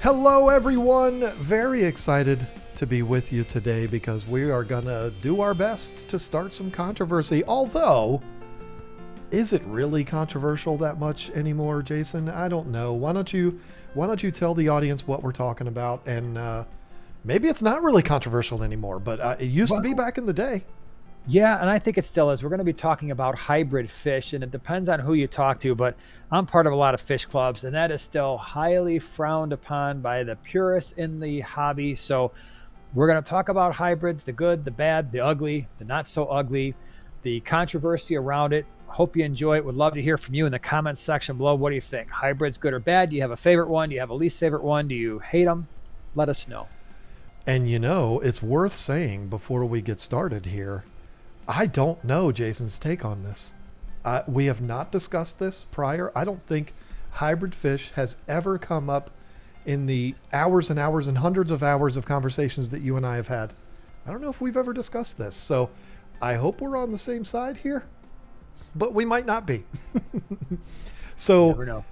Hello, everyone. Very excited to be with you today because we are going to do our best to start some controversy. Although, is it really controversial that much anymore, Jason? I don't know. Why don't you tell the audience what we're talking about? And maybe it's not really controversial anymore, but it used to be back in the day. Yeah, and I think it still is. We're going to be talking about hybrid fish, and it depends on who you talk to, but I'm part of a lot of fish clubs, and that is still highly frowned upon by the purists in the hobby. So we're going to talk about hybrids, the good, the bad, the ugly, the not so ugly, the controversy around it. Hope you enjoy it. Would love to hear from you in the comments section below. What do you think? Hybrids, good or bad? Do you have a favorite one? Do you have a least favorite one? Do you hate them? Let us know. And it's worth saying before we get started here, I don't know Jason's take on this. We have not discussed this prior. I don't think hybrid fish has ever come up in the hours and hours and hundreds of hours of conversations that you and I have had. I don't know if we've ever discussed this. So I hope we're on the same side here, but we might not be. So, Never know.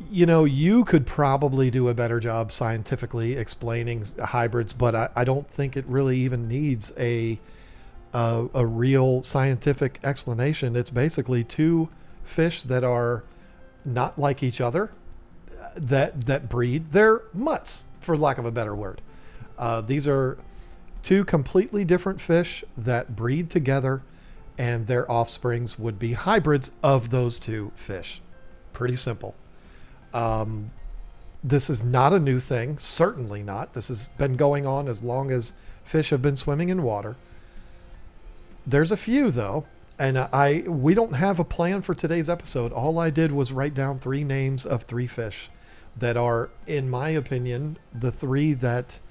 You could probably do a better job scientifically explaining hybrids, but I don't think it really even needs a real scientific explanation. It's basically two fish that are not like each other that breed. They're mutts, for lack of a better word. These are two completely different fish that breed together, and their offsprings would be hybrids of those two fish. Pretty simple. This is not a new thing. Certainly not. This has been going on as long as fish have been swimming in water. There's a few though, and we don't have a plan for today's episode. All I did was write down three names of three fish that are, in my opinion, the three that,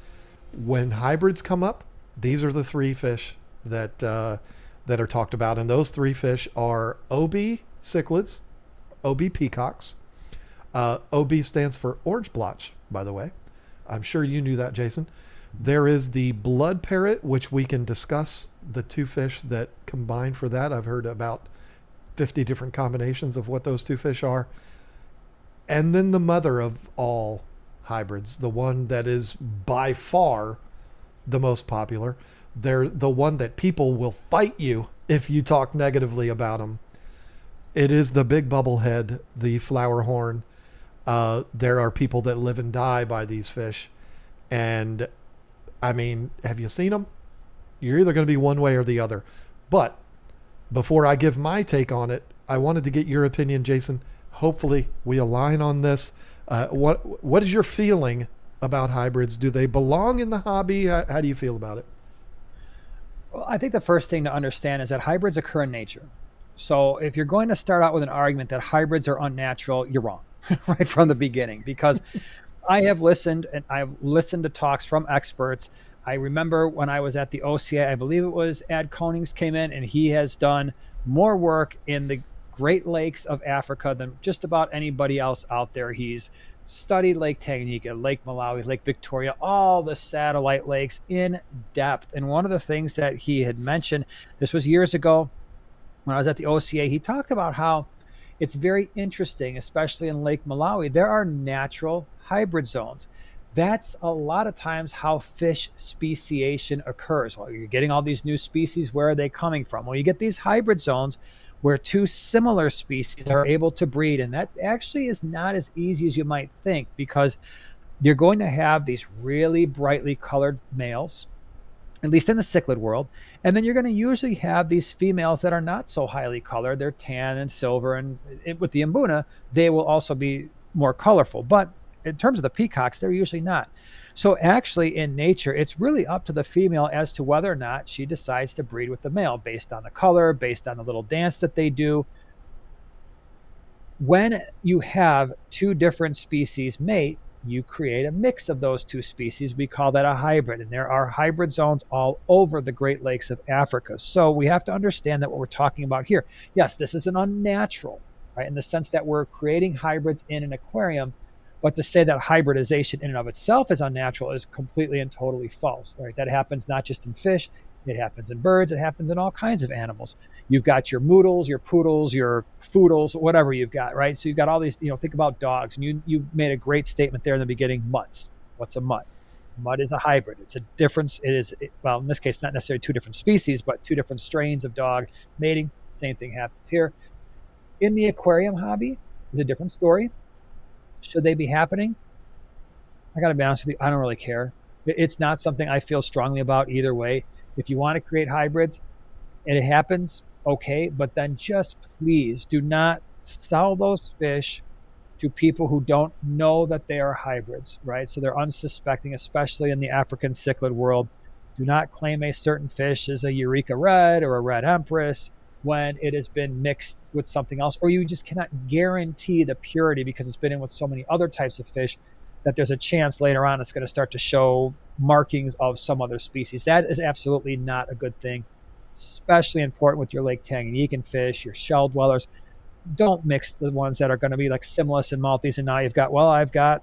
when hybrids come up, these are the three fish that are talked about, and those three fish are OB cichlids, OB peacocks. OB stands for orange blotch, by the way. I'm sure you knew that, Jason. There is the blood parrot, which we can discuss the two fish that combine for that. I've heard about 50 different combinations of what those two fish are. And then the mother of all hybrids, the one that is by far the most popular. They're the one that people will fight you if you talk negatively about them. It is the big bubblehead, the flower horn. There are people that live and die by these fish. And I mean, have you seen them? You're either going to be one way or the other. But before I give my take on it, I wanted to get your opinion, Jason. Hopefully we align on this. What is your feeling about hybrids? Do they belong in the hobby? How do you feel about it? Well, I think the first thing to understand is that hybrids occur in nature. So if you're going to start out with an argument that hybrids are unnatural, you're wrong right from the beginning, because I've listened to talks from experts. I remember when I was at the OCA, I believe it was Ad Konings came in, and he has done more work in the Great Lakes of Africa than just about anybody else out there. He's studied Lake Tanganyika, Lake Malawi, Lake Victoria, all the satellite lakes in depth. And one of the things that he had mentioned, this was years ago when I was at the OCA, he talked about how it's very interesting, especially in Lake Malawi, there are natural hybrid zones. That's a lot of times how fish speciation occurs. Well, you're getting all these new species. Where are they coming from? Well, you get these hybrid zones where two similar species are able to breed. And that actually is not as easy as you might think, because you're going to have these really brightly colored males, at least in the cichlid world. And then you're going to usually have these females that are not so highly colored. They're tan and silver. And with the mbuna, they will also be more colorful. But in terms of the peacocks, they're usually not. So actually in nature, it's really up to the female as to whether or not she decides to breed with the male based on the color, based on the little dance that they do. When you have two different species mate, you create a mix of those two species. We call that a hybrid. And there are hybrid zones all over the Great Lakes of Africa. So we have to understand that what we're talking about here, yes, this is an unnatural, right? In the sense that we're creating hybrids in an aquarium. But to say that hybridization in and of itself is unnatural is completely and totally false, right? That happens not just in fish, It happens in birds. It happens in all kinds of animals. You've got your moodles, your poodles, your foodles, whatever you've got, right? So you've got all these, think about dogs. And you made a great statement there in the beginning, mutts. What's a mutt? Mutt is a hybrid. It's a difference. Well, in this case, not necessarily two different species, but two different strains of dog mating. Same thing happens here. In the aquarium hobby is a different story. Should they be happening? I got to be honest with you, I don't really care. It's not something I feel strongly about either way. If you want to create hybrids and it happens, okay, but then just please do not sell those fish to people who don't know that they are hybrids, right? So they're unsuspecting, especially in the African cichlid world. Do not claim a certain fish as a Eureka Red or a Red Empress when it has been mixed with something else, or you just cannot guarantee the purity because it's been in with so many other types of fish that there's a chance later on it's going to start to show markings of some other species. That is absolutely not a good thing, especially important with your Lake Tanganyika fish, your shell dwellers. Don't mix the ones that are going to be like Simulus and Maltese, and now I've got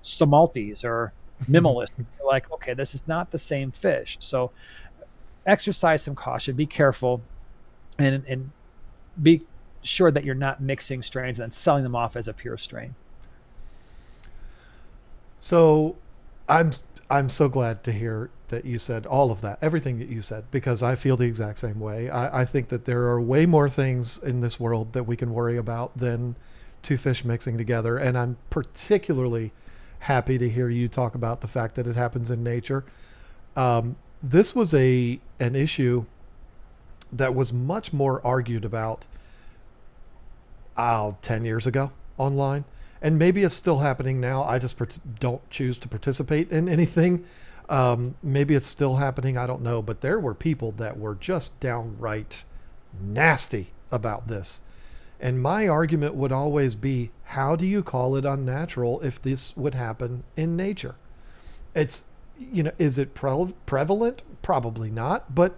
Somaltes or Mimulus. You're like, okay, this is not the same fish. So exercise some caution, be careful, and be sure that you're not mixing strains and then selling them off as a pure strain. So I'm I'm so glad to hear that you said all of that, everything that you said, because I feel the exact same way. I think that there are way more things in this world that we can worry about than two fish mixing together. And I'm particularly happy to hear you talk about the fact that it happens in nature. This was an issue that was much more argued about 10 years ago online. And maybe it's still happening now. I just don't choose to participate in anything. Maybe it's still happening. I don't know. But there were people that were just downright nasty about this. And my argument would always be, how do you call it unnatural if this would happen in nature? It's, is it prevalent? Probably not. But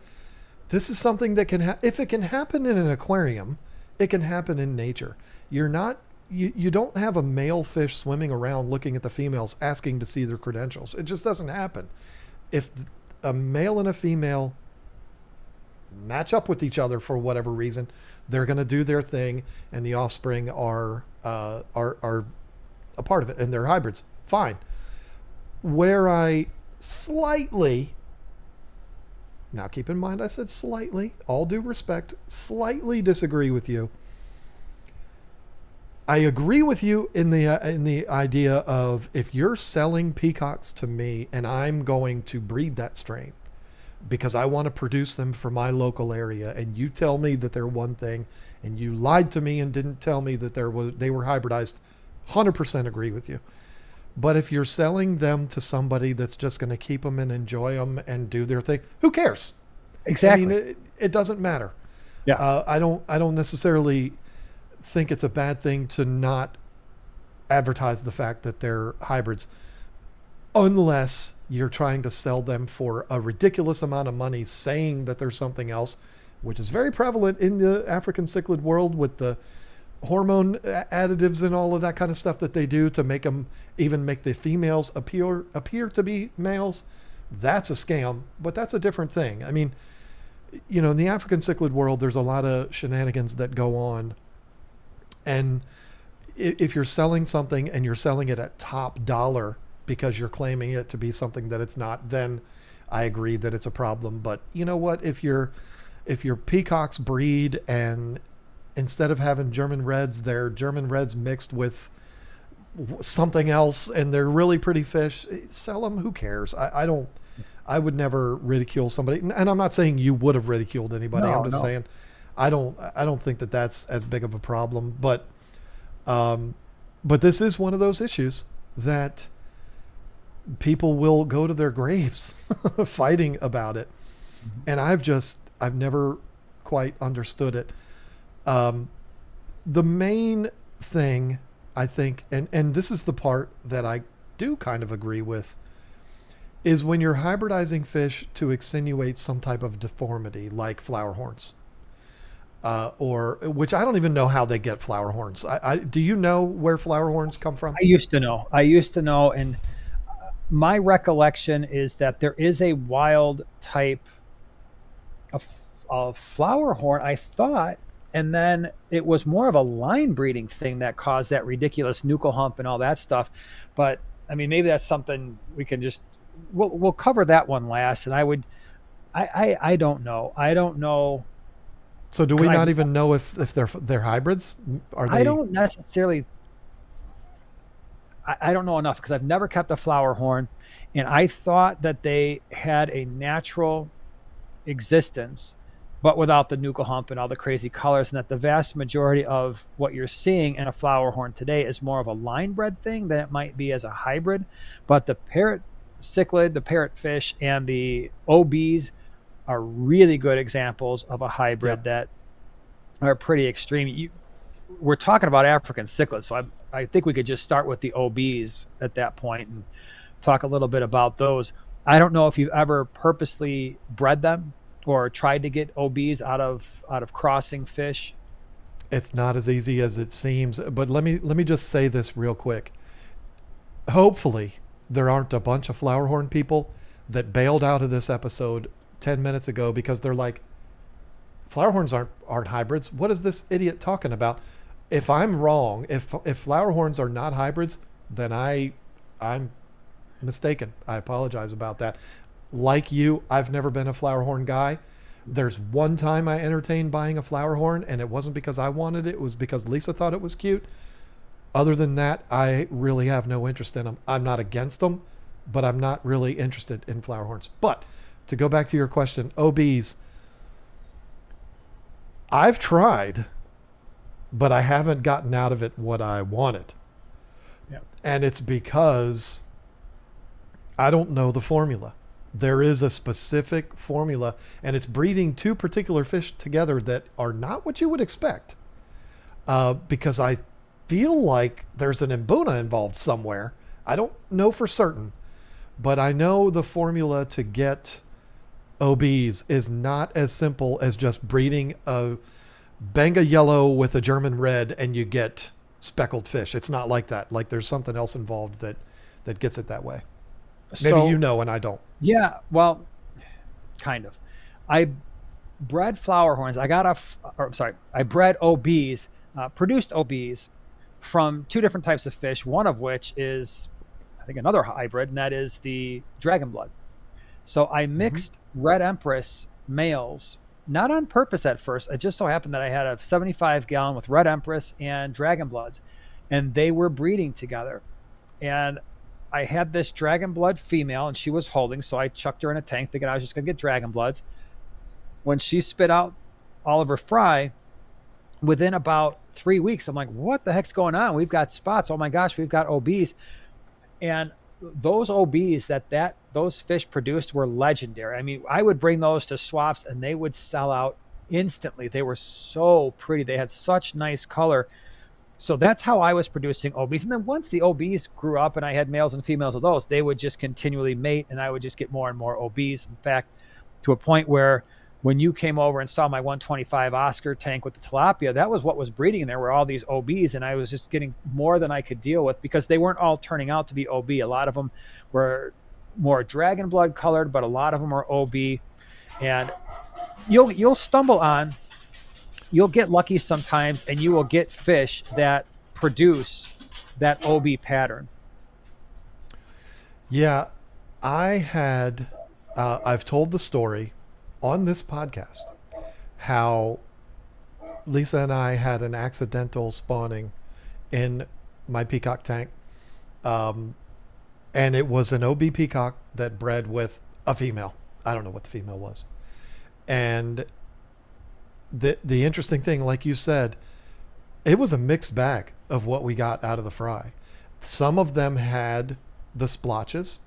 this is something that can if it can happen in an aquarium, it can happen in nature. You don't have a male fish swimming around looking at the females asking to see their credentials. It just doesn't happen. If a male and a female match up with each other for whatever reason, they're going to do their thing, and the offspring are a part of it, and they're hybrids. Fine. Where I slightly, now keep in mind I said slightly, all due respect, slightly disagree with you. I agree with you in the idea of, if you're selling peacocks to me and I'm going to breed that strain because I want to produce them for my local area, and you tell me that they're one thing and you lied to me and didn't tell me that they were hybridized, 100% agree with you. But if you're selling them to somebody that's just going to keep them and enjoy them and do their thing, who cares? Exactly. I mean, it doesn't matter. Yeah. I don't necessarily think it's a bad thing to not advertise the fact that they're hybrids, unless you're trying to sell them for a ridiculous amount of money, saying that there's something else, which is very prevalent in the African cichlid world with the hormone additives and all of that kind of stuff that they do to make them, even make the females appear to be males. That's a scam, but that's a different thing. I mean, in the African cichlid world, there's a lot of shenanigans that go on. And if you're selling something and you're selling it at top dollar because you're claiming it to be something that it's not, then I agree that it's a problem. But you know what? If your peacocks breed, and instead of having German Reds, they're German Reds mixed with something else, and they're really pretty fish, sell them. Who cares? I would never ridicule somebody. And I'm not saying you would have ridiculed anybody. No, I'm just no. saying, I don't think that that's as big of a problem, but this is one of those issues that people will go to their graves fighting about it. Mm-hmm. And I've never quite understood it. The main thing, I think, and this is the part that I do kind of agree with, is when you're hybridizing fish to extenuate some type of deformity like flower horns. Or which I don't even know how they get flower horns. Do you know where flower horns come from? I used to know, and my recollection is that there is a wild type a flower horn, I thought, and then it was more of a line breeding thing that caused that ridiculous nuchal hump and all that stuff. But I mean, maybe that's something we can just we'll cover that one last. And I don't know. I don't know. So do 'Cause we not even know if they're hybrids? Are I they? don't necessarily. I don't know enough because I've never kept a flower horn, and I thought that they had a natural existence, but without the nuchal hump and all the crazy colors, and that the vast majority of what you're seeing in a flower horn today is more of a line bred thing than it might be as a hybrid. But the parrot cichlid, the parrot fish, and the OBs are really good examples of a hybrid Yep. that are pretty extreme. We're talking about African cichlids, so I think we could just start with the OBs at that point and talk a little bit about those. I don't know if you've ever purposely bred them or tried to get OBs out of crossing fish. It's not as easy as it seems. But let me just say this real quick. Hopefully, there aren't a bunch of flower horn people that bailed out of this episode 10 minutes ago because they're like, flower horns aren't hybrids. What is this idiot talking about? If I'm wrong, if flower horns are not hybrids, then I'm mistaken. I apologize about that. Like you, I've never been a flower horn guy. There's one time I entertained buying a flower horn, and it wasn't because I wanted it. It was because Lisa thought it was cute. Other than that, I really have no interest in them. I'm not against them, but I'm not really interested in flower horns. But to go back to your question, OBs, I've tried, but I haven't gotten out of it what I wanted. Yeah. And it's because I don't know the formula. There is a specific formula, and it's breeding two particular fish together that are not what you would expect. Because I feel like there's an Mbuna involved somewhere. I don't know for certain, but I know the formula to get OBs is not as simple as just breeding a Benga yellow with a German red and you get speckled fish. It's not like that. Like there's something else involved that gets it that way. Maybe So you know and I don't. yeah, well, kind of. I bred flower horns. I bred OBs, produced OBs from two different types of fish. One of which is, I think, another hybrid, and that is the dragon blood. So I mixed red empress males, not on purpose at first. It just so happened that I had a 75 gallon with red empress and dragon bloods, and they were breeding together. And I had this dragon blood female, and she was holding, so I chucked her in a tank thinking I was just going to get dragon bloods. When she spit out all of her fry, within about 3 weeks, I'm like, what the heck's going on? We've got spots. Oh my gosh, we've got OBs. And those OBs that those fish produced were legendary. I mean, I would bring those to swaps and they would sell out instantly. They were so pretty. They had such nice color. So that's how I was producing OBs. And then once the OBs grew up and I had males and females of those, they would just continually mate and I would just get more and more OBs. In fact, to a point where when you came over and saw my 125 Oscar tank with the tilapia, that was what was breeding. There were all these OBs, and I was just getting more than I could deal with because they weren't all turning out to be OB. A lot of them were more dragon blood colored, but a lot of them are OB. And you'll stumble on, you'll get lucky sometimes, and you will get fish that produce that OB pattern. Yeah, I've told the story on this podcast how Lisa and I had an accidental spawning in my peacock tank. And it was an OB peacock that bred with a female. I don't know what the female was. And the interesting thing, like you said, it was a mixed bag of what we got out of the fry. Some of them had the splotches,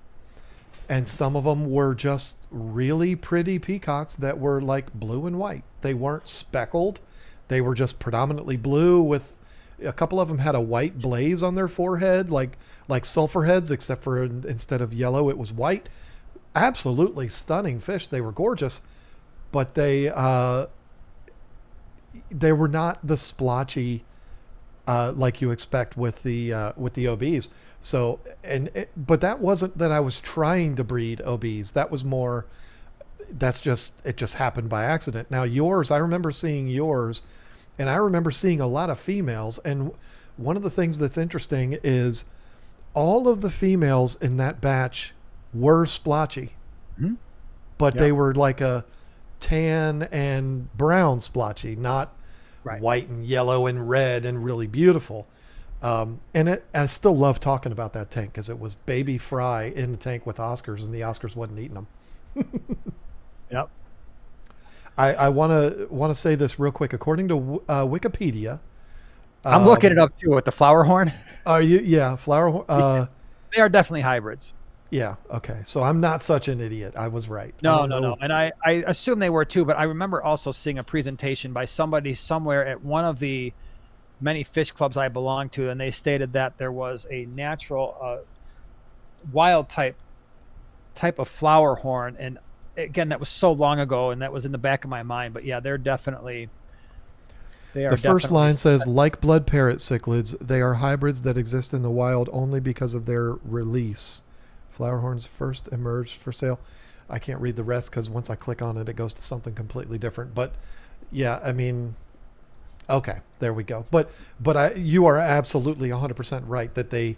and some of them were just really pretty peacocks that were like blue and white. They weren't speckled. They were just predominantly blue with a couple of them had a white blaze on their forehead, like sulfur heads, except for instead of yellow, it was white. Absolutely stunning fish. They were gorgeous, but they were not the splotchy like you expect with the OBs. So but that wasn't that I was trying to breed OBs. That was more it just happened by accident. Now yours, I remember seeing yours, and I remember seeing a lot of females. And one of the things that's interesting is all of the females in that batch were splotchy, Mhm. but they Yep. were like a tan and brown splotchy, not Right. white and yellow and red and really beautiful. I still love talking about that tank because it was baby Fry in the tank with Oscars, and the Oscars wasn't eating them. Yep. I want to say this real quick. According to Wikipedia, I'm looking it up too with the flower horn. are you? Yeah, flower. They are definitely hybrids. Yeah. Okay. So I'm not such an idiot. I was right. I No, don't no, know. no. And I assume they were too, but I remember also seeing a presentation by somebody somewhere at one of the many fish clubs I belong to, and they stated that there was a natural wild type of flower horn. And again, that was so long ago, and that was in the back of my mind. But yeah, they are The definitely first line says, like blood parrot cichlids, they are hybrids that exist in the wild only because of their release. Flower horns first emerged for sale. I can't read the rest because once I click on it, it goes to something completely different. But yeah, I mean, okay, there we go. But you are absolutely 100% right that they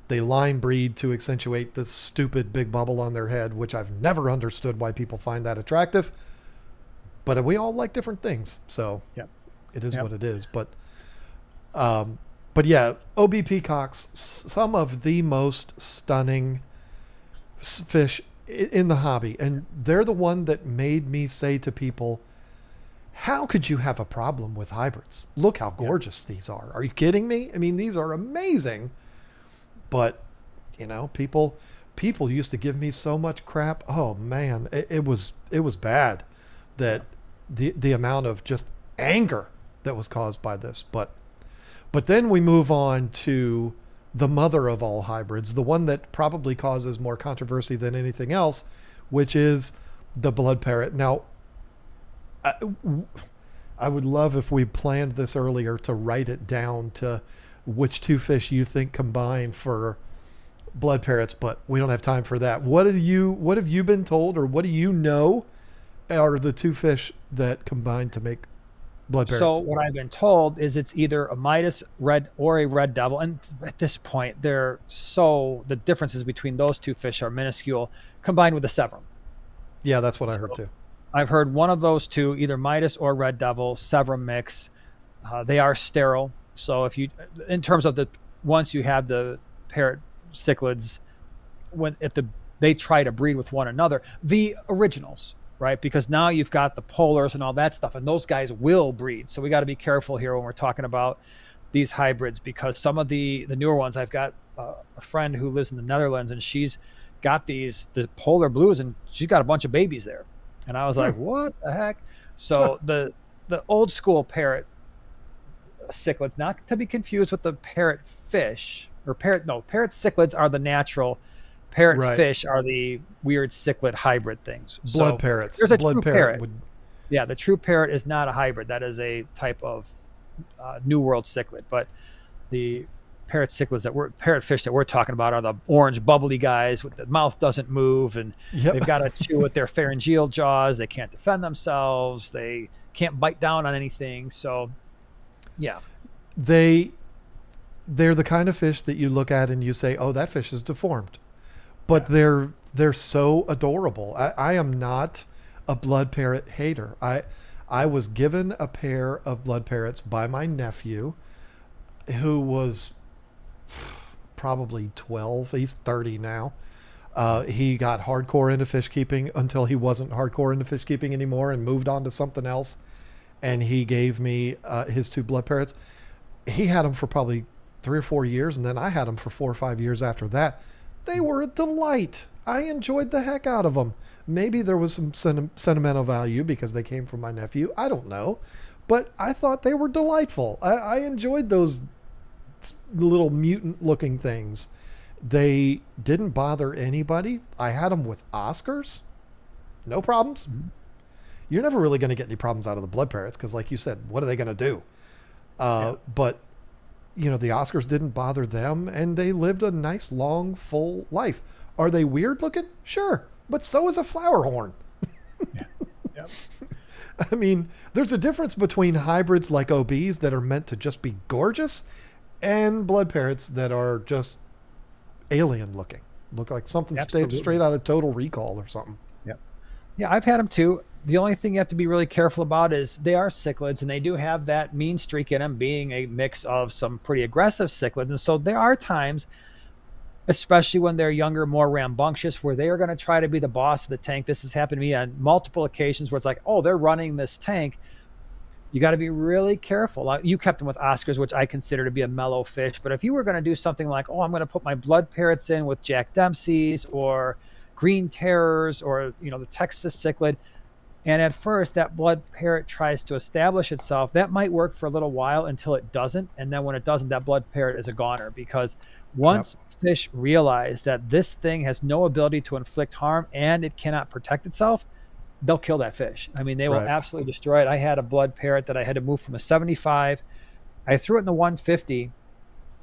line breed to accentuate this stupid big bubble on their head, which I've never understood why people find that attractive. But we all like different things, so Yep. it is Yep. what it is. But yeah, OB peacocks, some of the most stunning fish in the hobby, and they're the one that made me say to people, how could you have a problem with hybrids? Look how gorgeous these are. Are you kidding me? I mean, these are amazing. But people used to give me so much crap. Oh man, it was bad that the amount of just anger that was caused by this. But then we move on to the mother of all hybrids, the one that probably causes more controversy than anything else, which is the blood parrot. Now, I would love if we planned this earlier to write it down to which two fish you think combine for blood parrots, but we don't have time for that. What have you been told, or what do you know are the two fish that combine to make blood parrots? So what I've been told is it's either a Midas red or a red devil. And at this point, the differences between those two fish are minuscule combined with the Severum. Yeah, that's what I heard too. I've heard one of those two, either Midas or red devil, Severum mix. They are sterile. So in terms of once you have the parrot cichlids, they try to breed with one another, the originals, right? Because now you've got the polars and all that stuff, and those guys will breed. So we got to be careful here when we're talking about these hybrids, because some of the newer ones, I've got a friend who lives in the Netherlands, and she's got the polar blues, and she's got a bunch of babies there. And I was like, what the heck? So the old school parrot cichlids, not to be confused with the parrot fish parrot cichlids are the natural. Parrot fish are the weird cichlid hybrid things. Blood parrots. There's a blood true parrot. Yeah, the true parrot is not a hybrid. That is a type of New World cichlid. But the parrot fish that we're talking about are the orange bubbly guys with the mouth doesn't move, and they've got to chew with their pharyngeal jaws. They can't defend themselves. They can't bite down on anything. So, yeah. They're the kind of fish that you look at and you say, oh, that fish is deformed. But they're so adorable. I am not a blood parrot hater. I was given a pair of blood parrots by my nephew, who was probably 12. He's 30 now. He got hardcore into fish keeping until he wasn't hardcore into fish keeping anymore and moved on to something else. And he gave me his two blood parrots. He had them for probably 3 or 4 years, and then I had them for 4 or 5 years after that. They were a delight. I enjoyed the heck out of them. Maybe there was some sentimental value because they came from my nephew. I don't know. But I thought they were delightful. I enjoyed those little mutant-looking things. They didn't bother anybody. I had them with Oscars. No problems. Mm-hmm. You're never really going to get any problems out of the blood parrots because, like you said, what are they going to do? But the Oscars didn't bother them, and they lived a nice, long, full life. Are they weird looking? Sure. But so is a flower horn. Yep. I mean, there's a difference between hybrids like OBs that are meant to just be gorgeous and blood parrots that are just alien looking. Look like something straight Absolutely. out of Total Recall or something. Yep. Yeah, I've had them too. The only thing you have to be really careful about is they are cichlids and they do have that mean streak in them, being a mix of some pretty aggressive cichlids. And so there are times, especially when they're younger, more rambunctious, where they are going to try to be the boss of the tank. This has happened to me on multiple occasions where it's like, oh, they're running this tank. You got to be really careful. You kept them with Oscars, which I consider to be a mellow fish. But if you were going to do something like, oh, I'm going to put my blood parrots in with Jack Dempsey's or Green Terrors or, the Texas cichlid, and at first that blood parrot tries to establish itself, that might work for a little while until it doesn't. And then when it doesn't, that blood parrot is a goner, because Yep. once fish realize that this thing has no ability to inflict harm and it cannot protect itself, they'll kill that fish. I mean, they will Right. absolutely destroy it. I had a blood parrot that I had to move from a 75. I threw it in the 150,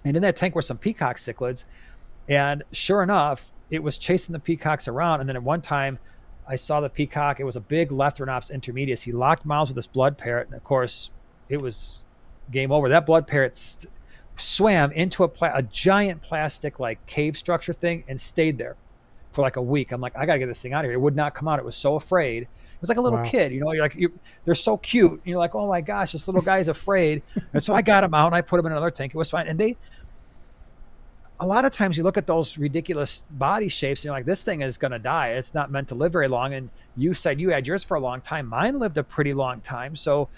and in that tank were some peacock cichlids. And sure enough, it was chasing the peacocks around. And then at one time, I saw the peacock. It was a big Lethrinops intermedius. He locked mouths with this blood parrot, and of course, it was game over. That blood parrot swam into a giant plastic like cave structure thing and stayed there for like a week. I'm like, I gotta get this thing out of here. It would not come out. It was so afraid. It was like a little Wow. kid, you're like, they're so cute. And you're like, oh my gosh, this little guy's afraid. And so I got him out and I put him in another tank. It was fine. And a lot of times you look at those ridiculous body shapes and you're like, this thing is going to die. It's not meant to live very long. And you said you had yours for a long time. Mine lived a pretty long time. So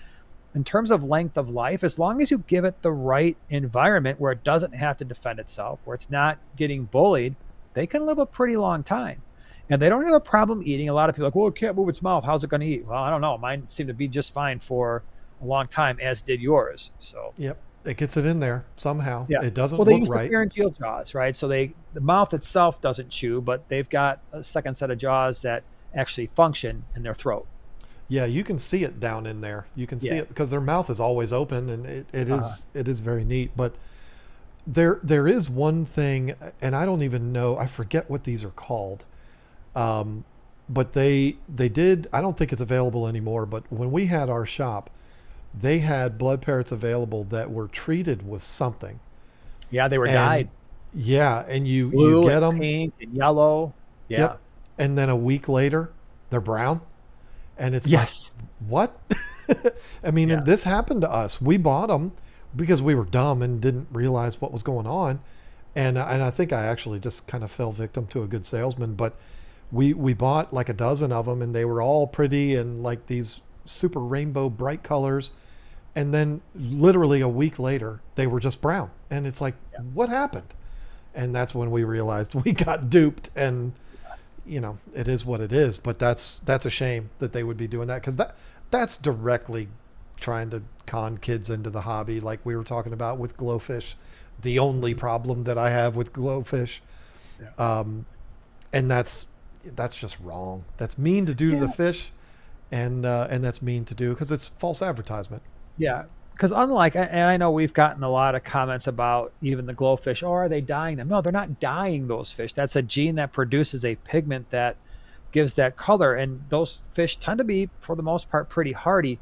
in terms of length of life, as long as you give it the right environment where it doesn't have to defend itself, where it's not getting bullied, they can live a pretty long time. And they don't have a problem eating. A lot of people are like, well, it can't move its mouth. How's it going to eat? Well, I don't know. Mine seemed to be just fine for a long time, as did yours. So Yep. It gets it in there somehow. yeah. It doesn't Well, they look use the right. pharyngeal jaws, right? So the mouth itself doesn't chew, but they've got a second set of jaws that actually function in their throat. Yeah, you can see it down in there. You can see Yeah. it because their mouth is always open, and it Uh, is it is very neat. But there is one thing, and I don't even know. I forget what these are called. Um, but they did. I don't think it's available anymore. But when we had our shop, they had blood parrots available that were treated with something, yeah, they were and dyed yeah, and you blue get and them. pink and yellow. Yeah. Yep, and then a week later, they're brown, and it's like, Yes. what? I mean, Yeah. and this happened to us. We bought them because we were dumb and didn't realize what was going on, and I think I actually just kind of fell victim to a good salesman. But we bought like a dozen of them, and they were all pretty and like these super rainbow bright colors. And then literally a week later, they were just brown, and it's like, Yeah. what happened? And that's when we realized we got duped. And it is what it is. But that's a shame that they would be doing that, because that's directly trying to con kids into the hobby, like we were talking about with glowfish. The only problem that I have with glowfish, Yeah. and that's just wrong. That's mean to do to the Yeah. fish, and that's mean to do because it's false advertisement. Yeah. Because unlike, and I know we've gotten a lot of comments about even the glowfish, oh, are they dying them? No, they're not dying those fish. That's a gene that produces a pigment that gives that color. And those fish tend to be, for the most part, pretty hardy.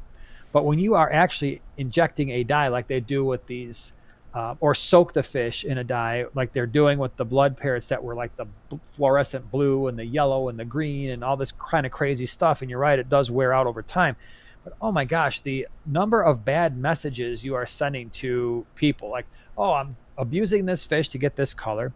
But when you are actually injecting a dye like they do with these, or soak the fish in a dye like they're doing with the blood parrots that were like the fluorescent blue and the yellow and the green and all this kind of crazy stuff. And you're right, it does wear out over time. But oh my gosh, the number of bad messages you are sending to people like, oh, I'm abusing this fish to get this color.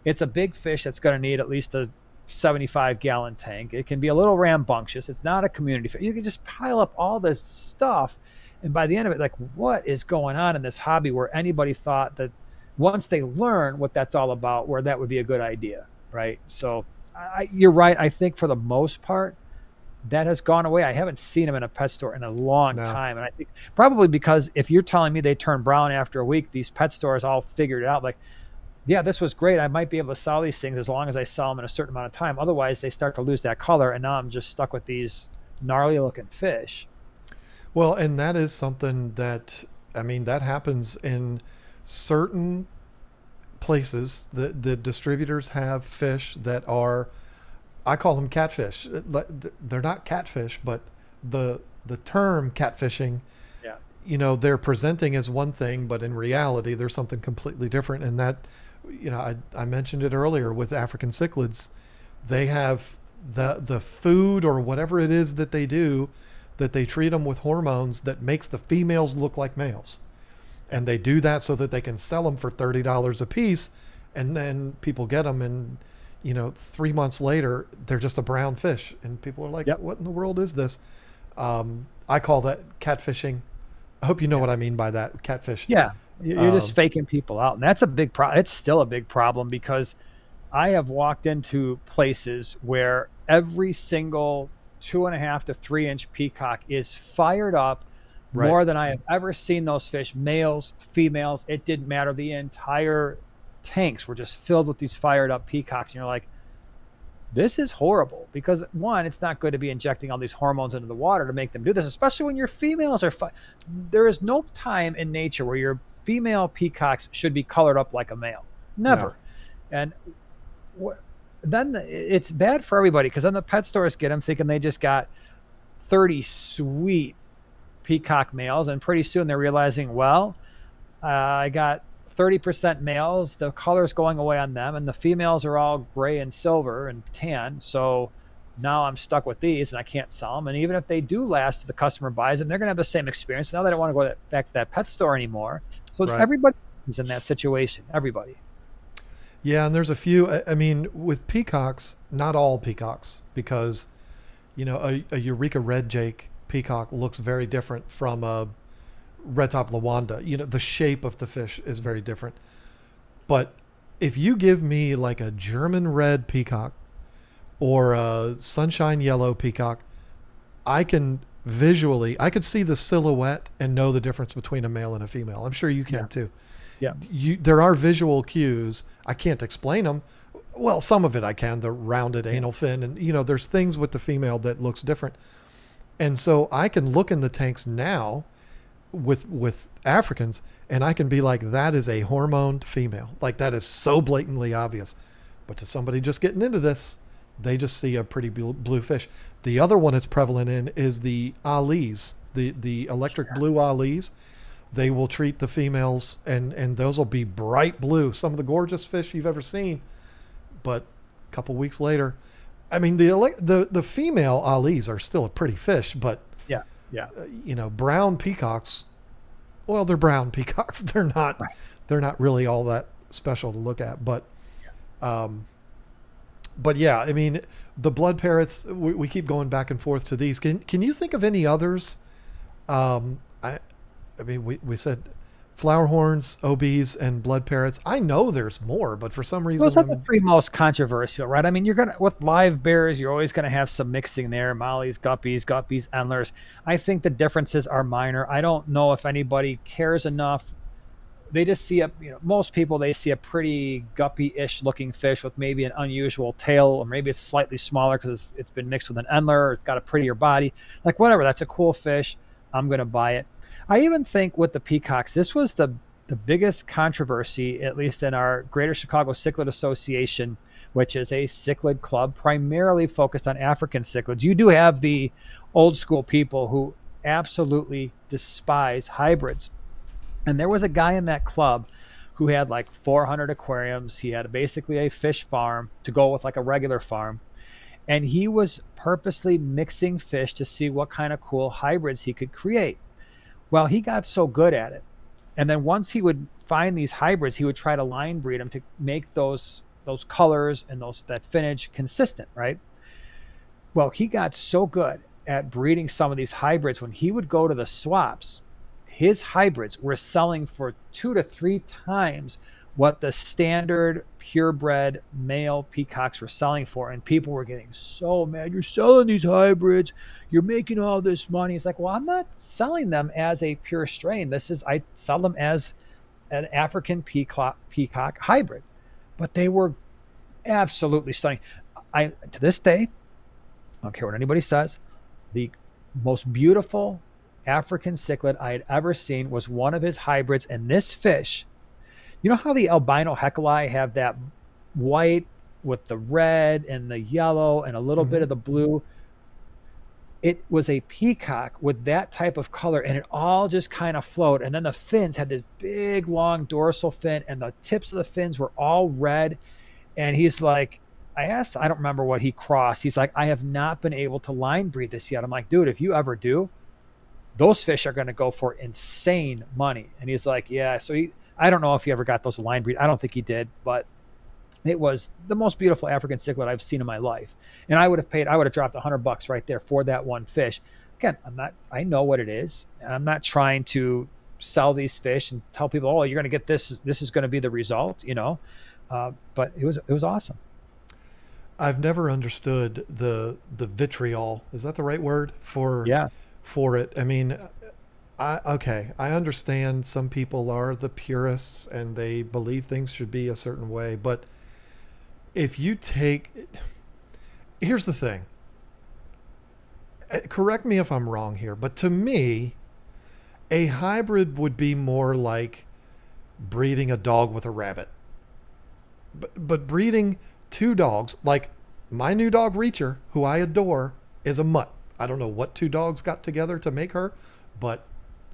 It's a big fish that's going to need at least a 75-gallon tank. It can be a little rambunctious. It's not a community fish. You can just pile up all this stuff. And by the end of it, like, what is going on in this hobby where anybody thought that once they learn what that's all about, where that would be a good idea, right? So you're right. I think for the most part, that has gone away. I haven't seen them in a pet store in a long No. time. And I think probably because if you're telling me they turn brown after a week, these pet stores all figured it out. Like, yeah, this was great. I might be able to sell these things as long as I sell them in a certain amount of time. Otherwise, they start to lose that color. And now I'm just stuck with these gnarly looking fish. Well, and that is something that, I mean, that happens in certain places. The distributors have fish that are, I call them catfish. They're not catfish, but the term catfishing, Yeah. they're presenting as one thing, but in reality, there's something completely different. And that, I mentioned it earlier with African cichlids. They have the food or whatever it is that they do, that they treat them with hormones that makes the females look like males. And they do that so that they can sell them for $30 a piece. And then people get them, and 3 months later, they're just a brown fish. And people are like, Yep. what in the world is this? I call that catfishing. I hope you know what I mean by that, catfish. Yeah. You're just Um, faking people out. And that's a big problem. It's still a big problem because I have walked into places where every single 2.5 to 3 inch peacock is fired up right, more than I have ever seen those fish, males, females. It didn't matter. The entire tanks were just filled with these fired up peacocks. And you're like, this is horrible because one, it's not good to be injecting all these hormones into the water to make them do this, especially when your females are. There is no time in nature where your female peacocks should be colored up like a male. no, Never. And then it's bad for everybody because then the pet stores get them thinking they just got 30 sweet peacock males, and pretty soon they're realizing, well, I got 30% males, the color's going away on them, and the females are all gray and silver and tan. So now I'm stuck with these and I can't sell them. And even if they do last, the customer buys them, they're going to have the same experience. Now they don't want to go back to that pet store anymore. So right. everybody is in that situation. Everybody. Yeah, and there's a few. I mean, with peacocks, not all peacocks, because a Eureka red Jake peacock looks very different from a red top Lawanda. The shape of the fish is very different. But if you give me like a German red peacock or a sunshine yellow peacock, I could see the silhouette and know the difference between a male and a female. I'm sure you can Yeah. too. Yeah. There are visual cues. I can't explain them. Well, some of it I can, the rounded anal fin, and there's things with the female that looks different. And so I can look in the tanks now with Africans, and I can be like, that is a hormoned female. Like, that is so blatantly obvious. But to somebody just getting into this, they just see a pretty blue fish. The other one it's prevalent in is the alis, the electric blue alis. They will treat the females, and those will be bright blue, some of the gorgeous fish you've ever seen. But a couple weeks later, I mean, the female alis are still a pretty fish, but Yeah. Yeah. brown peacocks, well, they're brown peacocks. Right. They're not really all that special to look at. But yeah, I mean, the blood parrots, we keep going back and forth to these. Can you think of any others? I mean, we said flower horns, OBs, and blood parrots. I know there's more, but for some reason, Those are the three most controversial, right? I mean, with live bears, you're always going to have some mixing there. Mollies, guppies, endlers. I think the differences are minor. I don't know if anybody cares enough. They just see most people, they see a pretty guppy-ish looking fish with maybe an unusual tail, or maybe it's slightly smaller because it's been mixed with an endler, or it's got a prettier body. Like, whatever, that's a cool fish. I'm going to buy it. I even think with the peacocks, this was the biggest controversy, at least in our Greater Chicago Cichlid Association, which is a cichlid club primarily focused on African cichlids. You do have the old school people who absolutely despise hybrids. And there was a guy in that club who had like 400 aquariums. He had basically a fish farm to go with like a regular farm. And he was purposely mixing fish to see what kind of cool hybrids he could create. Well, he got so good at it. And then once he would find these hybrids, he would try to line breed them to make those colors and that finnage consistent, right? Well, he got so good at breeding some of these hybrids, when he would go to the swaps, his hybrids were selling for 2 to 3 times what the standard purebred male peacocks were selling for. And people were getting so mad. You're selling these hybrids. You're making all this money. It's like, well, I'm not selling them as a pure strain. I sell them as an African peacock hybrid. But they were absolutely stunning. To this day, I don't care what anybody says, the most beautiful African cichlid I had ever seen was one of his hybrids. And this fish, you know how the albino hecali have that white with the red and the yellow and a little bit of the blue? It was a peacock with that type of color, and it all just kind of flowed. And then the fins had this big, long dorsal fin, and the tips of the fins were all red. And he's like, I asked, I don't remember what he crossed. He's like, I have not been able to line breed this yet. I'm like, dude, if you ever do, those fish are going to go for insane money. And he's like, yeah. So I don't know if he ever got those line breed. I don't think he did, but it was the most beautiful African cichlid I've seen in my life. And I would have dropped $100 right there for that one fish. Again, I know what it is. And I'm not trying to sell these fish and tell people, oh, you're going to get this. This is going to be the result, but it was awesome. I've never understood the vitriol. Is that the right word Yeah. for it? I mean, I understand some people are the purists and they believe things should be a certain way, but if you take, here's the thing. Correct me if I'm wrong here, but to me, a hybrid would be more like breeding a dog with a rabbit. But breeding two dogs, like my new dog Reacher, who I adore, is a mutt. I don't know what two dogs got together to make her, but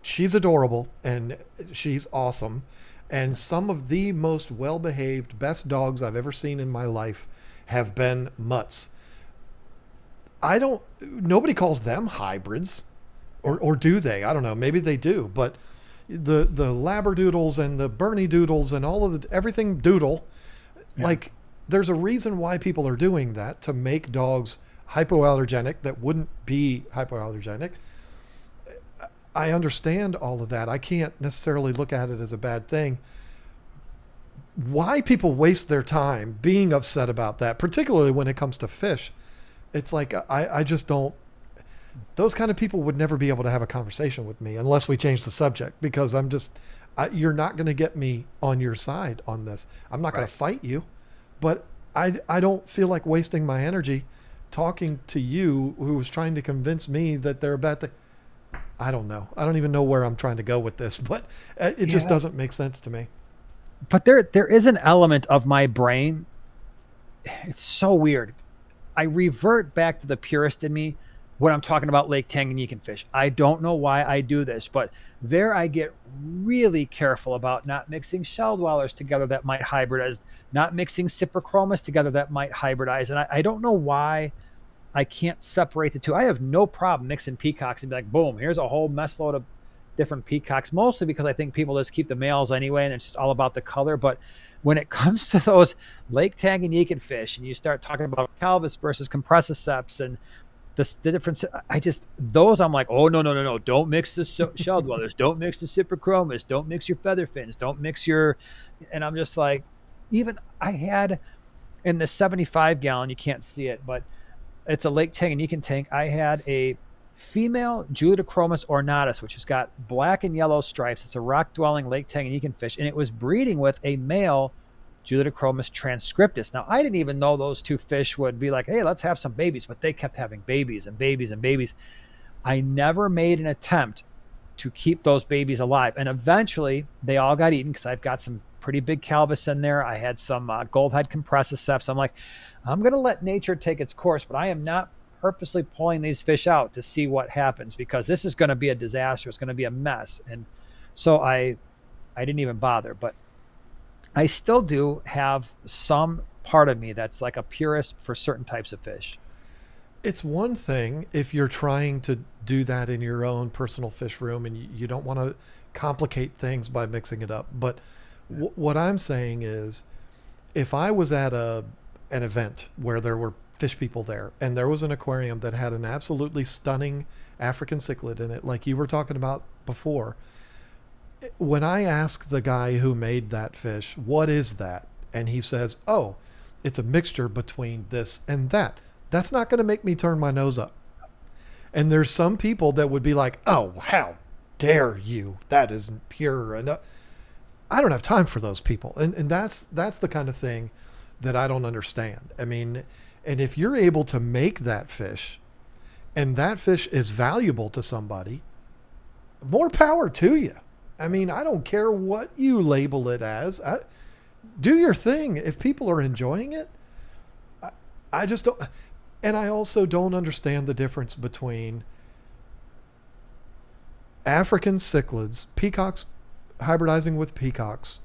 she's adorable and she's awesome. And some of the most well-behaved, best dogs I've ever seen in my life have been mutts. Nobody calls them hybrids, or do they? I don't know. Maybe they do, but the Labradoodles and the Bernie Doodles and all of everything doodle, Yeah. like there's a reason why people are doing that, to make dogs hypoallergenic that wouldn't be hypoallergenic. I understand all of that. I can't necessarily look at it as a bad thing. Why people waste their time being upset about that, particularly when it comes to fish, it's like I just don't. Those kind of people would never be able to have a conversation with me unless we change the subject, because you're not going to get me on your side on this. I'm not going to fight you, but I don't feel like wasting my energy talking to you who was trying to convince me that they're a bad thing. I don't know. I don't even know where I'm trying to go with this, but it just doesn't make sense to me. But there is an element of my brain. It's so weird. I revert back to the purist in me when I'm talking about Lake Tanganyika fish. I don't know why I do this, but there I get really careful about not mixing shell dwellers together that might hybridize, not mixing cyprichromas together that might hybridize. And I don't know why I can't separate the two. I have no problem mixing peacocks and be like, boom, here's a whole mess load of different peacocks, mostly because I think people just keep the males anyway, and it's just all about the color. But when it comes to those Lake Tanganyika fish and you start talking about Calvus versus Compressiceps and the difference, I'm like, oh, no. Don't mix the shell dwellers. Don't mix the cyprichromas. Don't mix your feather fins. Don't mix and I'm just like, even I had in the 75 gallon, you can't see it, but it's a Lake Tanganyika tank. I had a female Julidochromis ornatus, which has got black and yellow stripes. It's a rock-dwelling Lake Tanganyika fish, and it was breeding with a male Julidochromis transcriptus. Now, I didn't even know those two fish would be like, hey, let's have some babies, but they kept having babies and babies and babies. I never made an attempt to keep those babies alive, and eventually they all got eaten because I've got some pretty big Calvus in there. I had some gold head Compressiceps. I'm like, I'm going to let nature take its course, but I am not purposely pulling these fish out to see what happens, because this is going to be a disaster. It's going to be a mess. And so I didn't even bother, but I still do have some part of me that's like a purist for certain types of fish. It's one thing if you're trying to do that in your own personal fish room and you don't want to complicate things by mixing it up. But what I'm saying is, if I was at an event where there were fish people there and there was an aquarium that had an absolutely stunning African cichlid in it, like you were talking about before, when I ask the guy who made that fish, what is that? And he says, oh, it's a mixture between this and that. That's not going to make me turn my nose up. And there's some people that would be like, oh, how dare you? That isn't pure. And I don't have time for those people. And that's the kind of thing that I don't understand. I mean, and if you're able to make that fish and that fish is valuable to somebody, more power to you. I mean, I don't care what you label it as. Do your thing. If people are enjoying it, I just don't. And I also don't understand the difference between African cichlids, peacocks hybridizing with peacocks.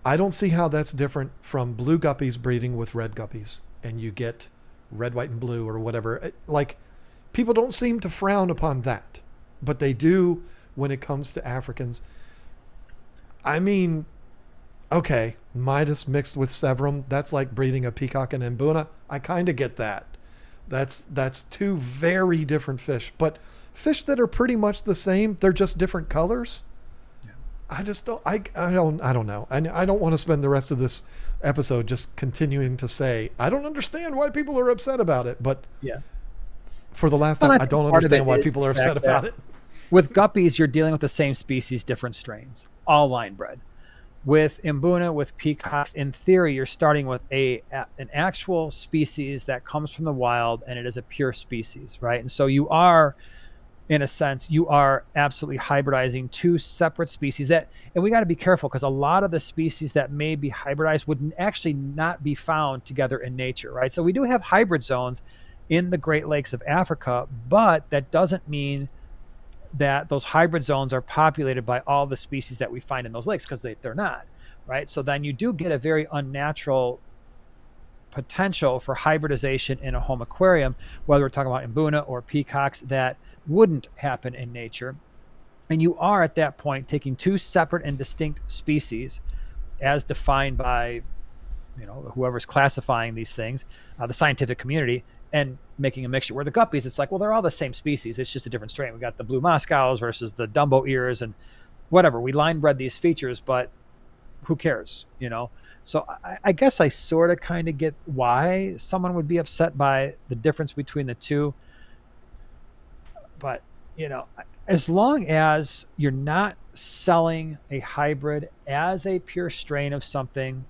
I don't see how that's different from blue guppies breeding with red guppies, and you get red, white, and blue or whatever. Like, people don't seem to frown upon that, but they do when it comes to Africans. I mean, okay, Midas mixed with Severum, that's like breeding a peacock and Mbuna. I kind of get that. That's two very different fish, but fish that are pretty much the same, they're just different colors. Yeah. I just don't. I don't know. I don't want to spend the rest of this episode just continuing to say I don't understand why people are upset about it. But Yeah. for the last time, I don't understand why people are upset about it. With guppies, you're dealing with the same species, different strains, all line bred. With Mbuna, with peacocks, in theory, you're starting with an actual species that comes from the wild, and it is a pure species, right? And so you are, in a sense, you are absolutely hybridizing two separate species that, and we got to be careful because a lot of the species that may be hybridized would actually not be found together in nature, right? So we do have hybrid zones in the Great Lakes of Africa, but that doesn't mean that those hybrid zones are populated by all the species that we find in those lakes, because they're not, right? So then you do get a very unnatural potential for hybridization in a home aquarium, whether we're talking about Mbuna or peacocks, that wouldn't happen in nature. And you are at that point taking two separate and distinct species as defined by, whoever's classifying these things, the scientific community, and making a mixture. Where the guppies, it's like, well, they're all the same species. It's just a different strain. We got the blue Moscows versus the Dumbo ears and whatever. We line bred these features, but who cares, So I guess I sort of kind of get why someone would be upset by the difference between the two. But, as long as you're not selling a hybrid as a pure strain of something,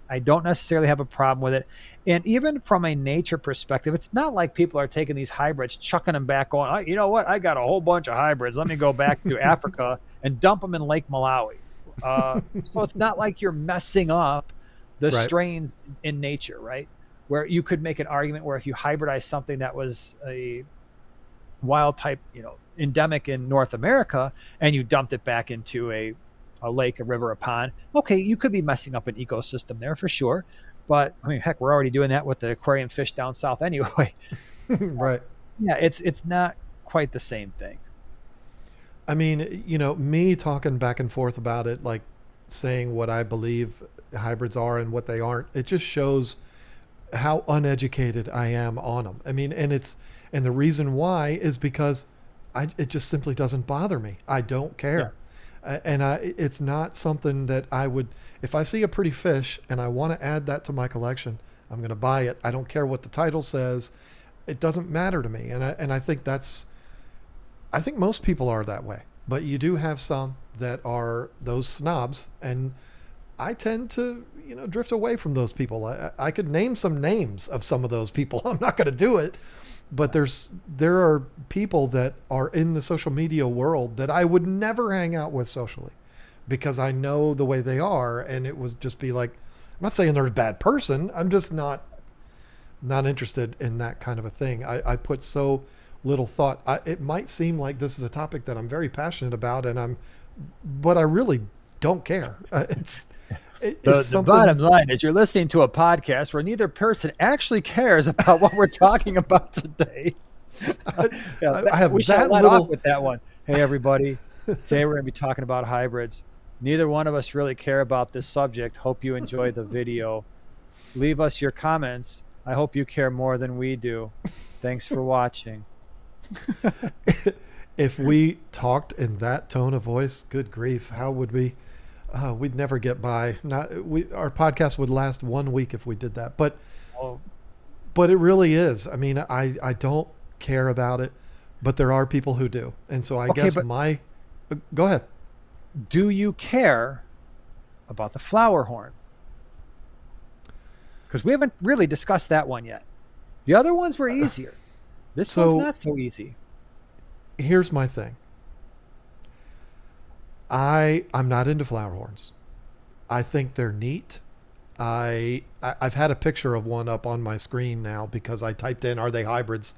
I don't necessarily have a problem with it. And even from a nature perspective, it's not like people are taking these hybrids, chucking them back on. You know what? I got a whole bunch of hybrids. Let me go back to Africa and dump them in Lake Malawi. So it's not like you're messing up the strains in nature, right? Where you could make an argument where if you hybridize something that was a wild type, endemic in North America, and you dumped it back into a lake, a river, a pond, okay, you could be messing up an ecosystem there for sure. But I mean, heck, we're already doing that with the aquarium fish down south anyway. Right. Yeah, it's not quite the same thing. I mean, me talking back and forth about it, like saying what I believe hybrids are and what they aren't, it just shows how uneducated I am on them. I mean, and the reason why is because it just simply doesn't bother me. I don't care. Yeah. And it's not something that I would, if I see a pretty fish and I want to add that to my collection, I'm going to buy it. I don't care what the title says. It doesn't matter to me. And I think I think most people are that way, but you do have some that are those snobs, and I tend to, drift away from those people. I could name some names of some of those people. I'm not going to do it. But there are people that are in the social media world that I would never hang out with socially, because I know the way they are, and it would just be like, I'm not saying they're a bad person. I'm just not interested in that kind of a thing. I put so little thought. It might seem like this is a topic that I'm very passionate about, but I really don't care. The bottom line is you're listening to a podcast where neither person actually cares about what we're talking about today. I have we that should let little off with that one. Hey, everybody. Today we're going to be talking about hybrids. Neither one of us really care about this subject. Hope you enjoy the video. Leave us your comments. I hope you care more than we do. Thanks for watching. If we talked in that tone of voice, good grief, how would we? We'd never get by. Our podcast would last 1 week if we did that. But it really is. I mean, I don't care about it, but there are people who do. And so I guess go ahead. Do you care about the flower horn? Because we haven't really discussed that one yet. The other ones were easier. This one's not so easy. Here's my thing. I'm not into flower horns. I think they're neat. I've had a picture of one up on my screen now because I typed in, "Are they hybrids?"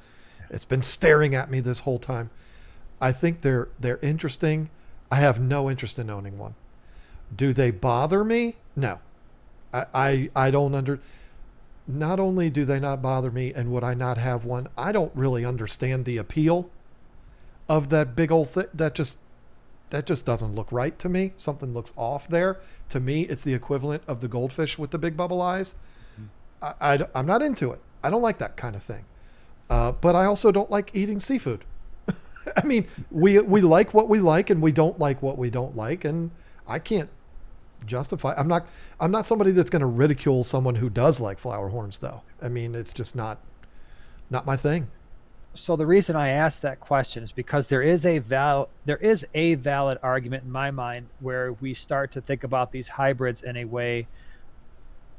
It's been staring at me this whole time. I think they're interesting. I have no interest in owning one. Do they bother me? No. I don't under. Not only do they not bother me, and would I not have one, I don't really understand the appeal of that big old thing. That just doesn't look right to me. Something looks off there. To me, it's the equivalent of the goldfish with the big bubble eyes. I'm not into it. I don't like that kind of thing. But I also don't like eating seafood. I mean, we like what we like, and we don't like what we don't like, and I can't justify. I'm not somebody that's going to ridicule someone who does like flower horns, though. I mean, it's just not my thing. So the reason I asked that question is because there is a valid argument in my mind where we start to think about these hybrids in a way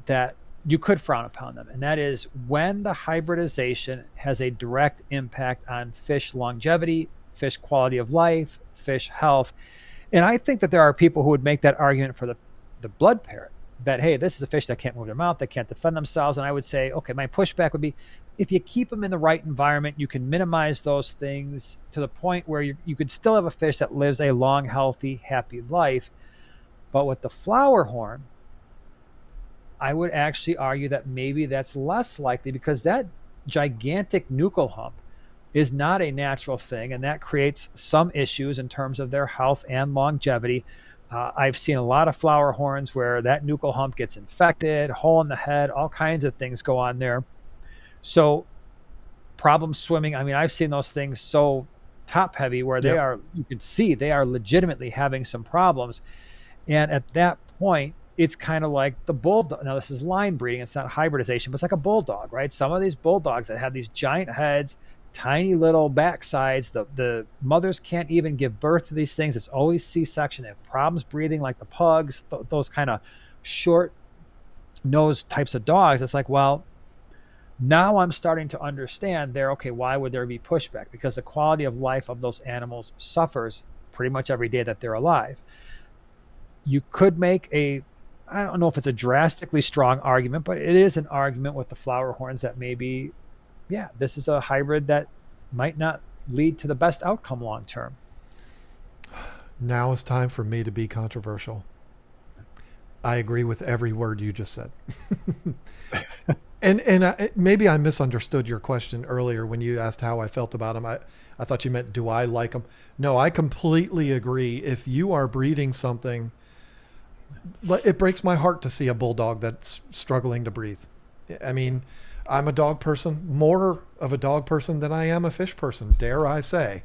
that you could frown upon them. And that is when the hybridization has a direct impact on fish longevity, fish quality of life, fish health. And I think that there are people who would make that argument for the blood parrot that, hey, this is a fish that can't move their mouth, that can't defend themselves. And I would say, okay, my pushback would be if you keep them in the right environment, you can minimize those things to the point where you could still have a fish that lives a long, healthy, happy life. But with the flower horn, I would actually argue that maybe that's less likely because that gigantic nuchal hump is not a natural thing, and that creates some issues in terms of their health and longevity. I've seen a lot of flower horns where that nuchal hump gets infected, hole in the head, all kinds of things go on there. So problem swimming, I mean, I've seen those things so top heavy where they are, you can see they are legitimately having some problems. And at that point, it's kind of like the bulldog. Now, this is line breeding. It's not hybridization, but it's like a bulldog, right? Some of these bulldogs that have these giant heads, tiny little backsides, the mothers can't even give birth to these things. It's always C-section. They have problems breathing like the pugs, those kind of short nosed types of dogs. It's like, well, now I'm starting to understand there, okay, why would there be pushback? Because the quality of life of those animals suffers pretty much every day that they're alive. You could make I don't know if it's a drastically strong argument, but it is an argument with the flower horns that maybe, yeah, this is a hybrid that might not lead to the best outcome long term. Now is time for me to be controversial. I agree with every word you just said. And maybe I misunderstood your question earlier when you asked how I felt about them. I thought you meant, do I like them? No, I completely agree. If you are breeding something, it breaks my heart to see a bulldog that's struggling to breathe. I mean, I'm a dog person, more of a dog person than I am a fish person, dare I say.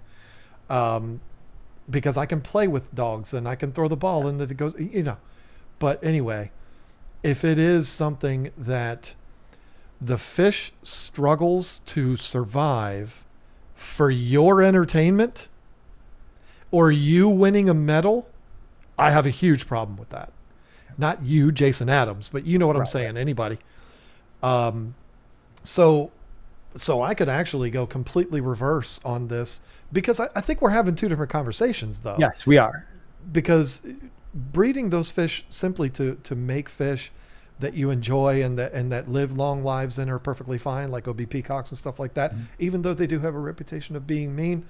Because I can play with dogs and I can throw the ball and it goes, But anyway, if it is something that the fish struggles to survive for your entertainment or you winning a medal, I have a huge problem with that. Not you, Jason Adams, but you know what I'm saying, anybody. So I could actually go completely reverse on this because I think we're having two different conversations, though. Yes, we are. Because breeding those fish simply to make fish that you enjoy and that live long lives and are perfectly fine, like OB peacocks and stuff like that, even though they do have a reputation of being mean,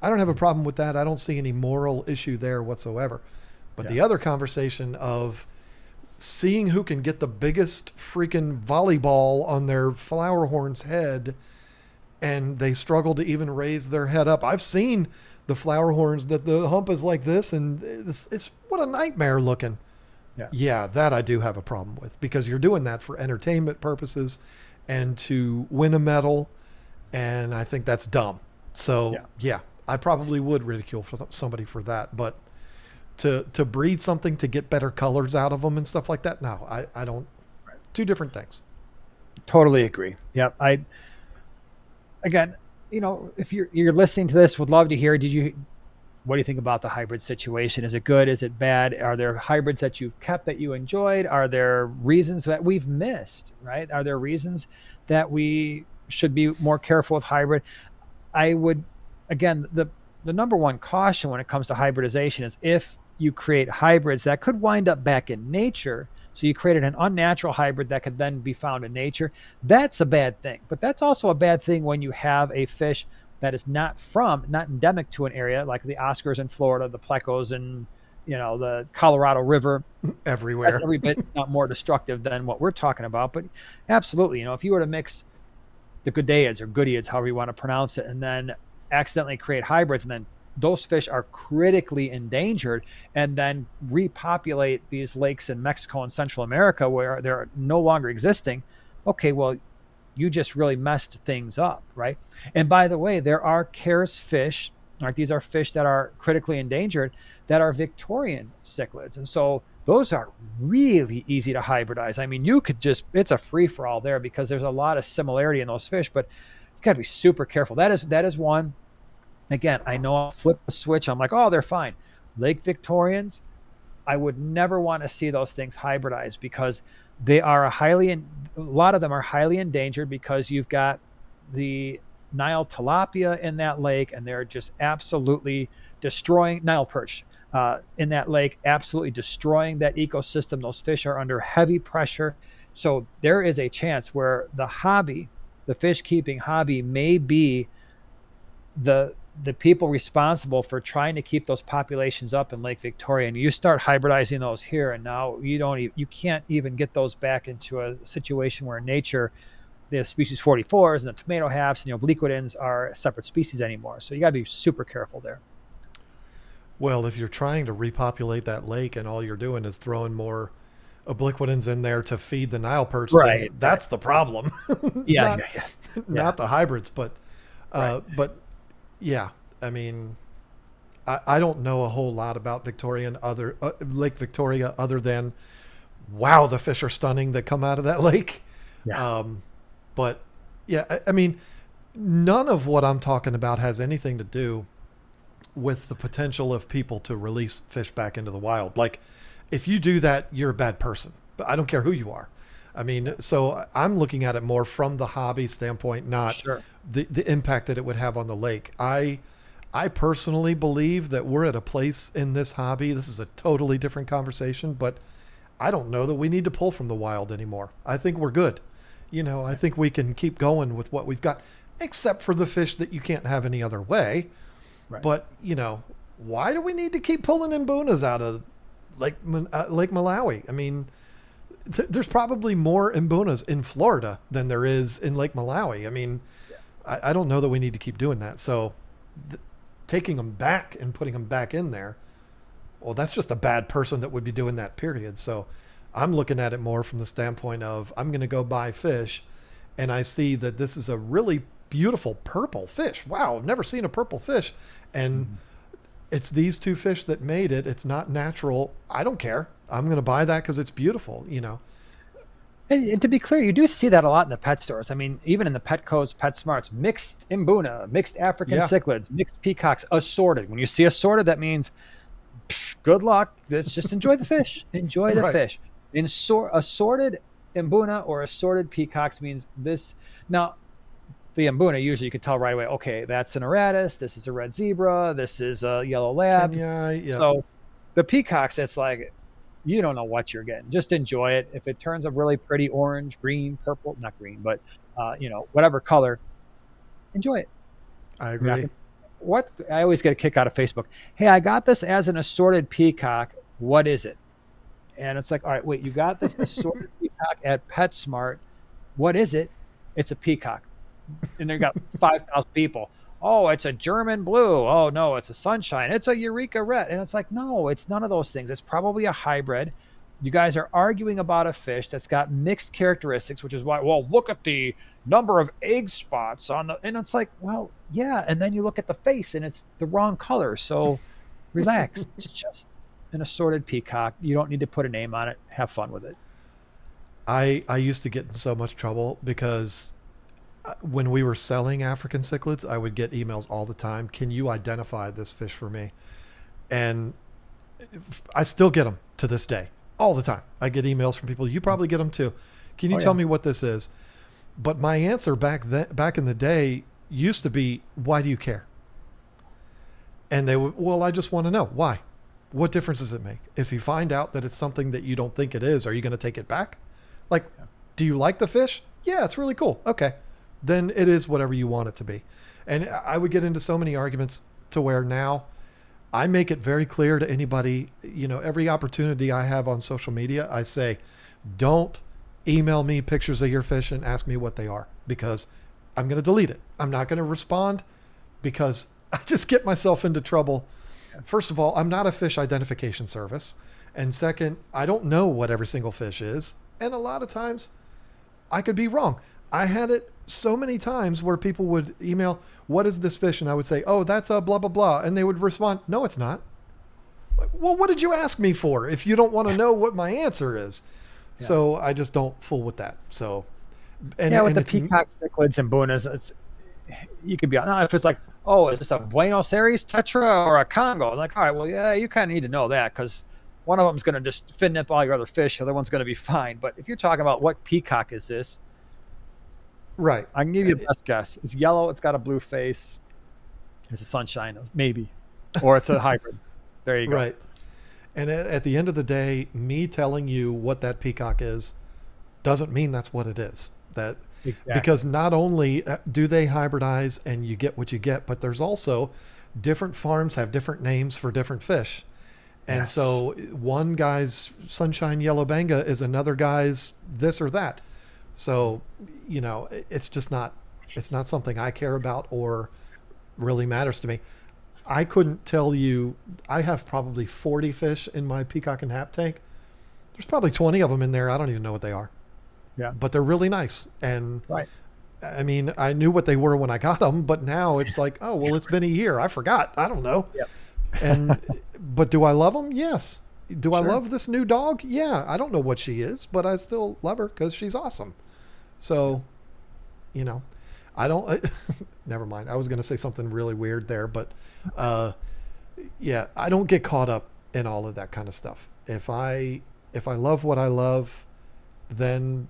I don't have a problem with that. I don't see any moral issue there whatsoever. But the other conversation of seeing who can get the biggest freaking volleyball on their flower horn's head and they struggle to even raise their head up. I've seen the flower horns that the hump is like this and it's what a nightmare looking. Yeah, that I do have a problem with because you're doing that for entertainment purposes and to win a medal. And I think that's dumb. So yeah, I probably would ridicule somebody for that, but to breed something to get better colors out of them and stuff like that. No, I don't. Two different things. Totally agree. Yeah. Again, if you're listening to this, would love to hear, what do you think about the hybrid situation? Is it good? Is it bad? Are there hybrids that you've kept that you enjoyed? Are there reasons that we've missed, right? Are there reasons that we should be more careful with hybrid? I would, again, the number one caution when it comes to hybridization is if you create hybrids that could wind up back in nature So you created an unnatural hybrid that could then be found in nature. That's a bad thing. But that's also a bad thing when you have a fish that is not endemic to an area, like the Oscars in Florida, the plecos in, the Colorado River. That's Everywhere. every bit not more destructive than what we're talking about. But absolutely, if you were to mix the Goodeids or Goodeids, however you want to pronounce it, and then accidentally create hybrids, and then those fish are critically endangered, and then repopulate these lakes in Mexico and Central America where they're no longer existing. Okay, well, you just really messed things up, right? And by the way, there are Caris fish, right? These are fish that are critically endangered that are Victorian cichlids. And so those are really easy to hybridize. I mean, it's a free for all there because there's a lot of similarity in those fish, but you got to be super careful. That is one. Again, I know I'll flip the switch. I'm like, oh, they're fine. Lake Victorians, I would never want to see those things hybridized because they are a lot of them are highly endangered because you've got the Nile tilapia in that lake, and they're just absolutely destroying Nile perch in that lake, absolutely destroying that ecosystem. Those fish are under heavy pressure. So there is a chance where the fish keeping hobby may be the people responsible for trying to keep those populations up in Lake Victoria, and you start hybridizing those here, and now you can't even get those back into a situation where nature, the species 44s and the tomato haps and obliquidans are separate species anymore. So you got to be super careful there. Well, if you're trying to repopulate that lake and all you're doing is throwing more obliquidans in there to feed the Nile perch, then that's the problem. Yeah, not the hybrids, but but yeah, I mean, I don't know a whole lot about Lake Victoria other than, wow, the fish are stunning that come out of that lake. Yeah. But yeah, I mean, none of what I'm talking about has anything to do with the potential of people to release fish back into the wild. Like, if you do that, you're a bad person. But I don't care who you are. I mean, so I'm looking at it more from the hobby standpoint, not the impact that it would have on the lake. I personally believe that we're at a place in this hobby. This is a totally different conversation, but I don't know that we need to pull from the wild anymore. I think we're good. I think we can keep going with what we've got, except for the fish that you can't have any other way. Right. But, why do we need to keep pulling imbunas out of Lake Malawi? I mean, there's probably more imbunas in Florida than there is in Lake Malawi. I mean, I don't know that we need to keep doing that. So taking them back and putting them back in there, well, that's just a bad person that would be doing that, period. So I'm looking at it more from the standpoint of, I'm going to go buy fish and I see that this is a really beautiful purple fish. Wow, I've never seen a purple fish. And it's these two fish that made it. It's not natural. I don't care. I'm going to buy that because it's beautiful, And to be clear, you do see that a lot in the pet stores. I mean, even in the Petco's, PetSmarts, mixed imbuna, mixed African cichlids, mixed peacocks, assorted. When you see assorted, that means good luck. Let's just enjoy the fish. Enjoy the fish. Assorted imbuna or assorted peacocks means this. Now, the imbuna, usually you can tell right away, okay, that's an Aratus, this is a red zebra, this is a yellow lab. So the peacocks, it's like, you don't know what you're getting. Just enjoy it. If it turns a really pretty orange, green, purple, not green, but whatever color, enjoy it. I agree. I always get a kick out of Facebook. Hey, I got this as an assorted peacock. What is it? And it's like, all right, wait, you got this assorted peacock at PetSmart. What is it? It's a peacock. And they got 5,000 people. Oh, it's a German blue. Oh, no, it's a sunshine. It's a Eureka red. And it's like, no, it's none of those things. It's probably a hybrid. You guys are arguing about a fish that's got mixed characteristics, which is why, well, look at the number of egg spots on the, and it's like, well, yeah. And then you look at the face and it's the wrong color. So relax. It's just an assorted peacock. You don't need to put a name on it. Have fun with it. I used to get in so much trouble because when we were selling African cichlids, I would get emails all the time. Can you identify this fish for me? And I still get them to this day, all the time. I get emails from people. You probably get them too. Can you tell me what this is? But my answer back in the day used to be, why do you care? And they would, well, I just want to know. Why? what difference does it make? If you find out that it's something that you don't think it is, are you going to take it back? Like, do you like the fish? Yeah, it's really cool. Okay. Then it is whatever you want it to be. And I would get into so many arguments to where now I make it very clear to anybody, every opportunity I have on social media, I say, don't email me pictures of your fish and ask me what they are, because I'm going to delete it. I'm not going to respond because I just get myself into trouble. First of all, I'm not a fish identification service. And second, I don't know what every single fish is. And a lot of times I could be wrong. I had it so many times where people would email, what is this fish? And I would say, oh, that's a blah, blah, blah. And they would respond, no, it's not. Well, what did you ask me for if you don't want to know what my answer is? Yeah. So I just don't fool with that. So, with the peacocks, cichlids, and bunas, you could be on. If it's like, oh, is this a Buenos Aires tetra or a Congo? Like, all right, well, yeah, you kind of need to know that, because one of them's going to just fit nip all your other fish. The other one's going to be fine. But if you're talking about what peacock is this, right? I can give you the best guess. It's yellow. It's got a blue face. It's a sunshine, maybe, or it's a hybrid. There you go. Right. And at the end of the day, me telling you what that peacock is doesn't mean that's what it is. Because not only do they hybridize and you get what you get, but there's also different farms have different names for different fish. And so one guy's sunshine yellow banga is another guy's this or that. So, it's not something I care about or really matters to me. I couldn't tell you, I have probably 40 fish in my peacock and hap tank. There's probably 20 of them in there. I don't even know what they are. Yeah. But they're really nice. And I mean, I knew what they were when I got them, but now it's like, oh, well, it's been a year. I forgot. I don't know. Yep. But do I love them? Yes. Do I love this new dog? Yeah. I don't know what she is, but I still love her because she's awesome. So, I don't, never mind. I was going to say something really weird there, but I don't get caught up in all of that kind of stuff. If I love what I love, then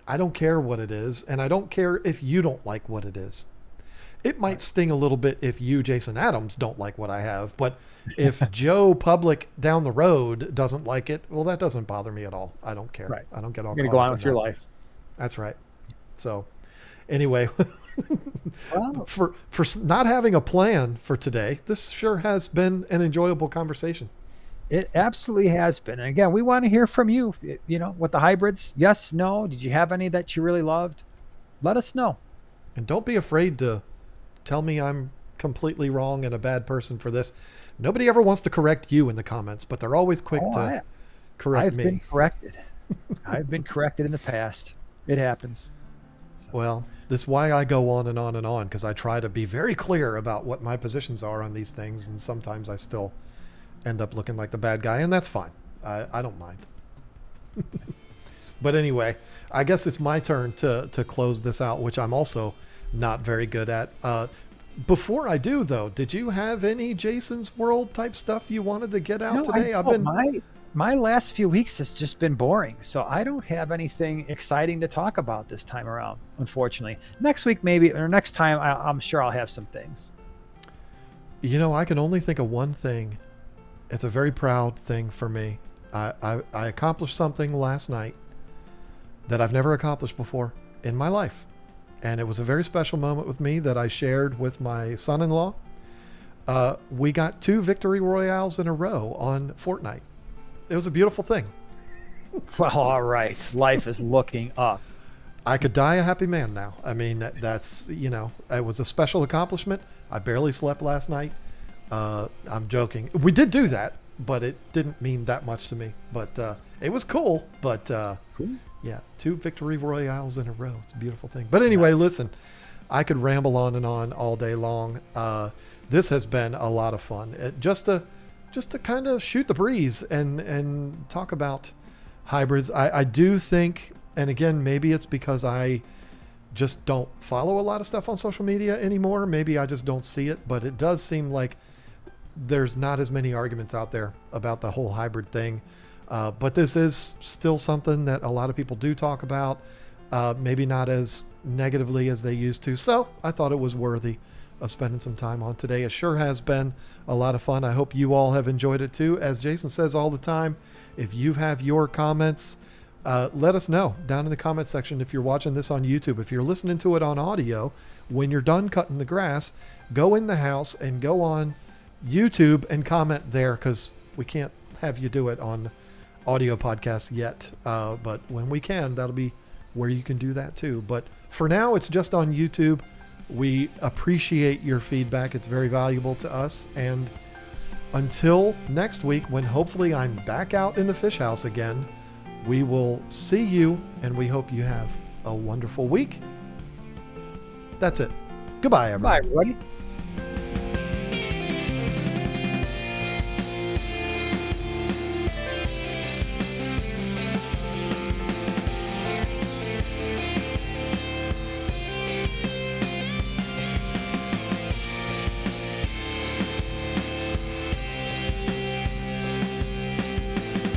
I don't care what it is. And I don't care if you don't like what it is. It might sting a little bit if you, Jason Adams, don't like what I have, but if Joe Public down the road doesn't like it, well, that doesn't bother me at all. I don't care. Right. I don't get all You're caught gonna go up on in with your that. life. That's right. So anyway, well, for not having a plan for today, this sure has been an enjoyable conversation. It absolutely has been. And again, we want to hear from you, with the hybrids. Yes, no. Did you have any that you really loved? Let us know. And don't be afraid to tell me I'm completely wrong and a bad person for this. Nobody ever wants to correct you in the comments, but they're always quick to correct me. I've been corrected. I've been corrected in the past. It happens. So. Well, this is why I go on and on and on, because I try to be very clear about what my positions are on these things, and sometimes I still end up looking like the bad guy, and that's fine. I don't mind. But anyway, I guess it's my turn to close this out, which I'm also not very good at. Before I do, though, did you have any Jason's World type stuff you wanted to get out today? My last few weeks has just been boring, so I don't have anything exciting to talk about this time around, unfortunately. Next week, maybe, or next time, I'm sure I'll have some things. I can only think of one thing. It's a very proud thing for me. I accomplished something last night that I've never accomplished before in my life. And it was a very special moment with me that I shared with my son-in-law. We got 2 victory royales in a row on Fortnite. It was a beautiful thing. Well, all right. Life is looking up. I could die a happy man now. I mean, that's, it was a special accomplishment. I barely slept last night. I'm joking. We did do that, but it didn't mean that much to me. But it was cool. But cool. Yeah, 2 victory royales in a row. It's a beautiful thing. But anyway, listen, I could ramble on and on all day long. This has been a lot of fun. Just to kind of shoot the breeze and talk about hybrids. I do think, and again, maybe it's because I just don't follow a lot of stuff on social media anymore. Maybe I just don't see it, but it does seem like there's not as many arguments out there about the whole hybrid thing. But this is still something that a lot of people do talk about, maybe not as negatively as they used to. So I thought it was worthy of spending some time on today. It sure has been a lot of fun. I hope you all have enjoyed it too. As Jason says all the time, if you have your comments, let us know down in the comment section. If you're watching this on YouTube, if you're listening to it on audio, when you're done cutting the grass, go in the house and go on YouTube and comment there, because we can't have you do it on audio podcasts yet. But when we can, that'll be where you can do that too. But for now, it's just on YouTube. We appreciate your feedback. It's very valuable to us. And until next week, when hopefully I'm back out in the fish house again, we will see you, and we hope you have a wonderful week. That's it. Goodbye, everyone. Bye, everybody.